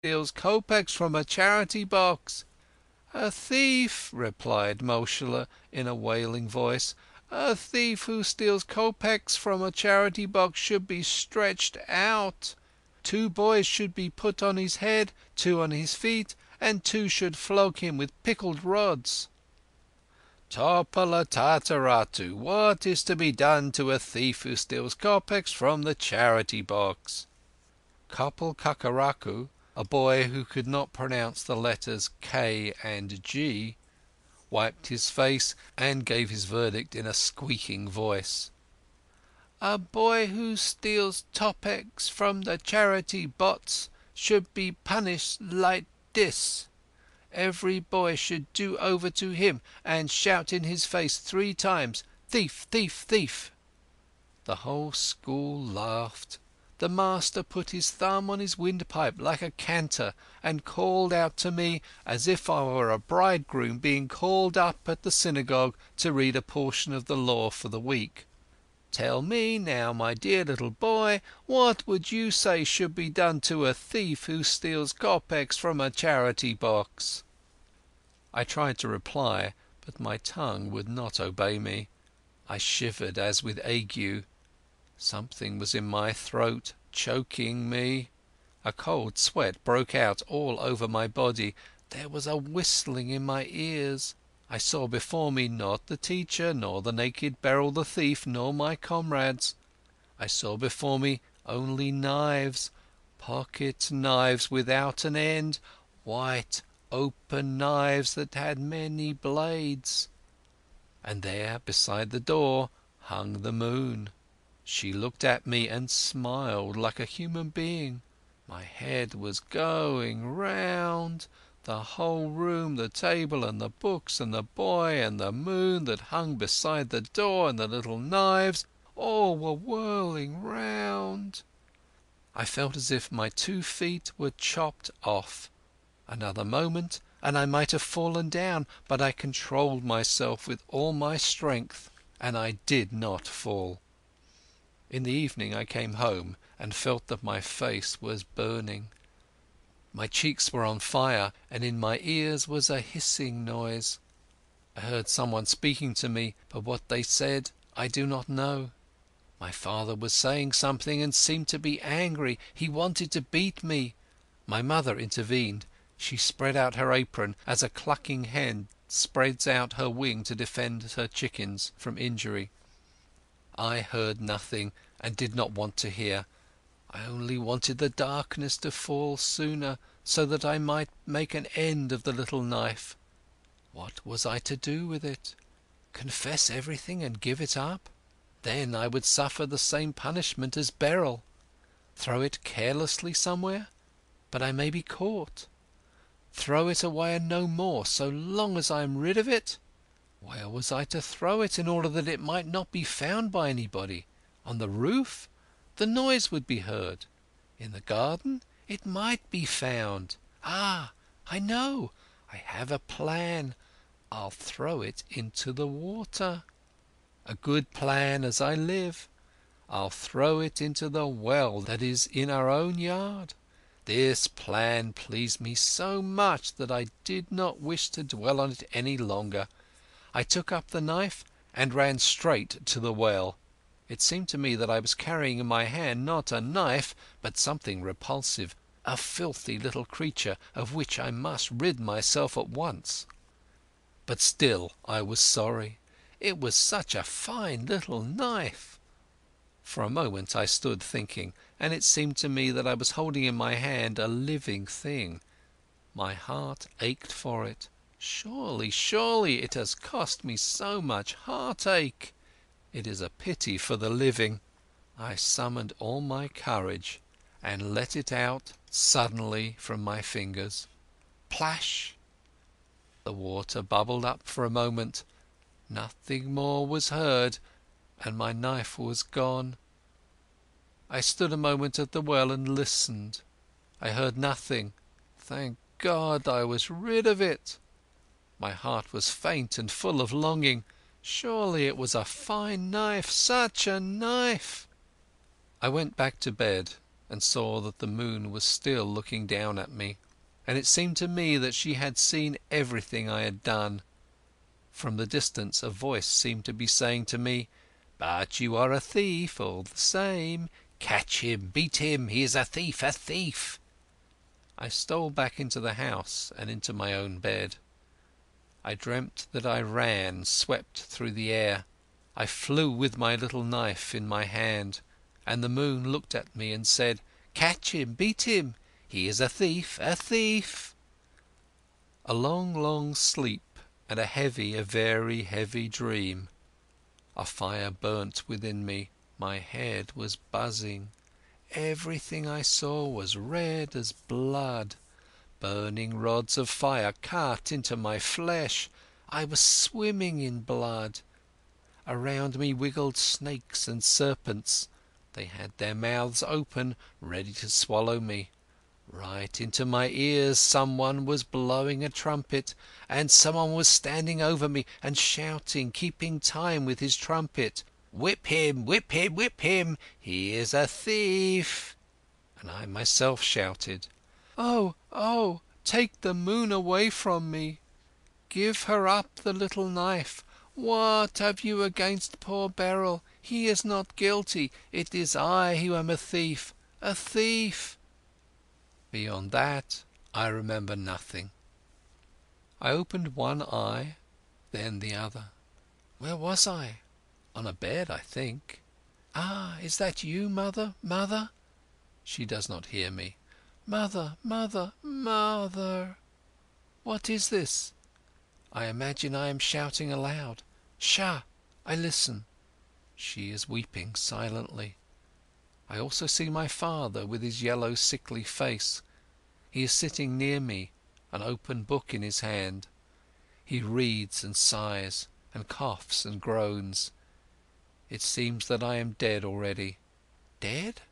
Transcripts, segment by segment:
steals kopecks from a charity box." "A thief," replied Moshele in a wailing voice. "A thief who steals kopecks from a charity box should be stretched out. 2 boys should be put on his head, 2 on his feet, and 2 should flog him with pickled rods." "Topala Tataratu, what is to be done to a thief who steals kopecks from the charity box?" Kopel Kakaraku, a boy who could not pronounce the letters K and G, wiped his face and gave his verdict in a squeaking voice. "A boy who steals topecks from the charity box should be punished like this. Every boy should do over to him and shout in his face 3 times, 'Thief, thief, thief!'" The whole school laughed. The master put his thumb on his windpipe like a cantor and called out to me as if I were a bridegroom being called up at the synagogue to read a portion of the law for the week. "Tell me now, my dear little boy, what would you say should be done to a thief who steals kopecks from a charity box?" I tried to reply, but my tongue would not obey me. I shivered as with ague. Something was in my throat, choking me. A cold sweat broke out all over my body. There was a whistling in my ears. I saw before me not the teacher, nor the naked Beryl the thief, nor my comrades. I saw before me only knives, pocket knives without an end, white, open knives that had many blades. And there, beside the door, hung the moon. She looked at me and smiled like a human being. My head was going round. The whole room, the table and the books and the boy and the moon that hung beside the door and the little knives, all were whirling round. I felt as if my 2 feet were chopped off. Another moment and I might have fallen down, but I controlled myself with all my strength, and I did not fall. In the evening I came home and felt that my face was burning. My cheeks were on fire and in my ears was a hissing noise. I heard someone speaking to me, but what they said I do not know. My father was saying something and seemed to be angry. He wanted to beat me. My mother intervened. She spread out her apron as a clucking hen spreads out her wing to defend her chickens from injury. I heard nothing and did not want to hear. I only wanted the darkness to fall sooner, so that I might make an end of the little knife. What was I to do with it? Confess everything and give it up? Then I would suffer the same punishment as Beryl. Throw it carelessly somewhere? But I may be caught. Throw it away and no more, so long as I am rid of it? Where was I to throw it in order that it might not be found by anybody? On the roof? The noise would be heard. In the garden? It might be found. Ah, I know! I have a plan. I'll throw it into the water. A good plan as I live. I'll throw it into the well that is in our own yard. This plan pleased me so much that I did not wish to dwell on it any longer. I took up the knife and ran straight to the well. It seemed to me that I was carrying in my hand not a knife, but something repulsive, a filthy little creature of which I must rid myself at once. But still I was sorry. It was such a fine little knife. For a moment I stood thinking, and it seemed to me that I was holding in my hand a living thing. My heart ached for it. Surely, surely it has cost me so much heartache. It is a pity for the living. I summoned all my courage and let it out suddenly from my fingers. Plash! The water bubbled up for a moment. Nothing more was heard, and my knife was gone. I stood a moment at the well and listened. I heard nothing. Thank God I was rid of it. My heart was faint and full of longing. Surely it was a fine knife, such a knife! I went back to bed and saw that the moon was still looking down at me, and it seemed to me that she had seen everything I had done. From the distance a voice seemed to be saying to me, "But you are a thief all the same. Catch him, beat him, he is a thief, a thief." I stole back into the house and into my own bed. I dreamt that I ran, swept through the air. I flew with my little knife in my hand, and the moon looked at me and said, "Catch him, beat him, he is a thief, a thief." A long, long sleep and a very heavy dream. A fire burnt within me, my head was buzzing. Everything I saw was red as blood. Burning rods of fire cut into my flesh. I was swimming in blood. Around me wiggled snakes and serpents. They had their mouths open, ready to swallow me. Right into my ears someone was blowing a trumpet, and someone was standing over me and shouting, keeping time with his trumpet, "Whip him, whip him, whip him, he is a thief." And I myself shouted, "Oh, oh, take the moon away from me. Give her up the little knife. What have you against poor Beryl? He is not guilty. It is I who am a thief, a thief." Beyond that I remember nothing. I opened one eye, then the other. Where was I? On a bed, I think. "Ah, is that you, mother, mother?" She does not hear me. "Mother, mother, mother." What is this? I imagine I am shouting aloud. Shah! I listen. She is weeping silently. I also see my father with his yellow sickly face. He is sitting near me, an open book in his hand. He reads and sighs and coughs and groans. It seems that I am dead already. Dead?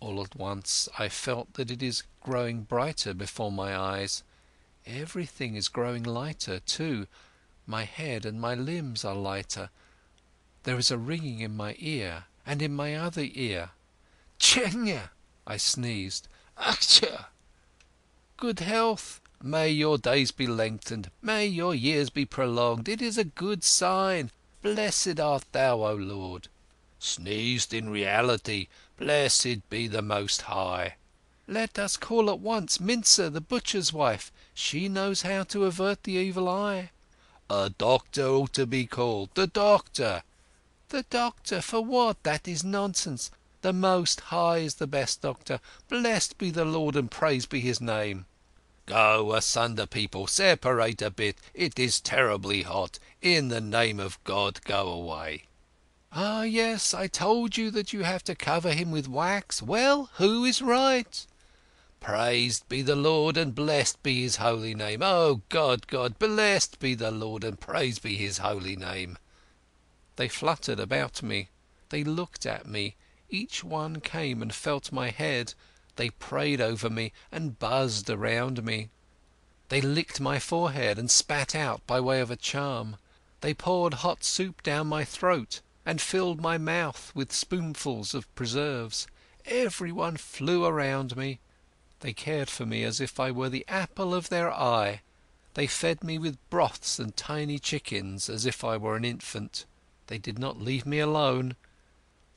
All at once I felt that it is growing brighter before my eyes. Everything is growing lighter too. My head and my limbs are lighter. There is a ringing in my ear and in my other ear. "Chenya!" I sneezed. "Achcha!" "Good health! May your days be lengthened, may your years be prolonged. It is a good sign. Blessed art thou, O Lord." "Sneezed in reality. Blessed be the Most High." "Let us call at once Mincer, the butcher's wife. She knows how to avert the evil eye." "A doctor ought to be called. The doctor." "The doctor? For what? That is nonsense. The Most High is the best doctor. Blessed be the Lord and praised be His name." "Go asunder, people. Separate a bit. It is terribly hot. In the name of God, go away." "Ah, yes, I told you that you have to cover him with wax. Well, who is right?" "Praised be the Lord and blessed be His holy name. Oh God, God, blessed be the Lord and praised be His holy name." They fluttered about me. They looked at me. Each one came and felt my head. They prayed over me and buzzed around me. They licked my forehead and spat out by way of a charm. They poured hot soup down my throat and filled my mouth with spoonfuls of preserves. Everyone flew around me. They cared for me as if I were the apple of their eye. They fed me with broths and tiny chickens as if I were an infant. They did not leave me alone.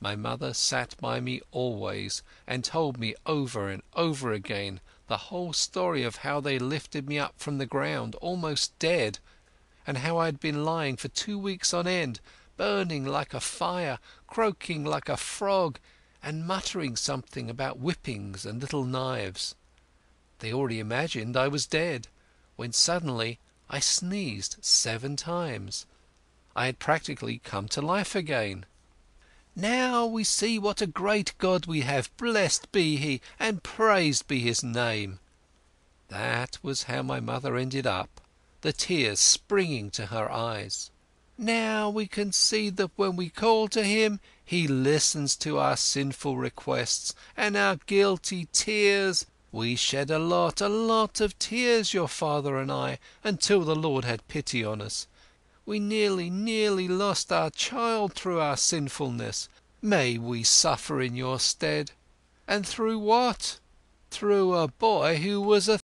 My mother sat by me always and told me over and over again the whole story of how they lifted me up from the ground almost dead, and how I had been lying for 2 weeks on end, burning like a fire, croaking like a frog, and muttering something about whippings and little knives. They already imagined I was dead, when suddenly I sneezed 7 times. I had practically come to life again. "Now we see what a great God we have, blessed be He, and praised be His name." That was how my mother ended up, the tears springing to her eyes. "Now we can see that when we call to Him, He listens to our sinful requests and our guilty tears. We shed a lot of tears, your father and I, until the Lord had pity on us. We nearly lost our child through our sinfulness. May we suffer in your stead. And through what? Through a boy who was a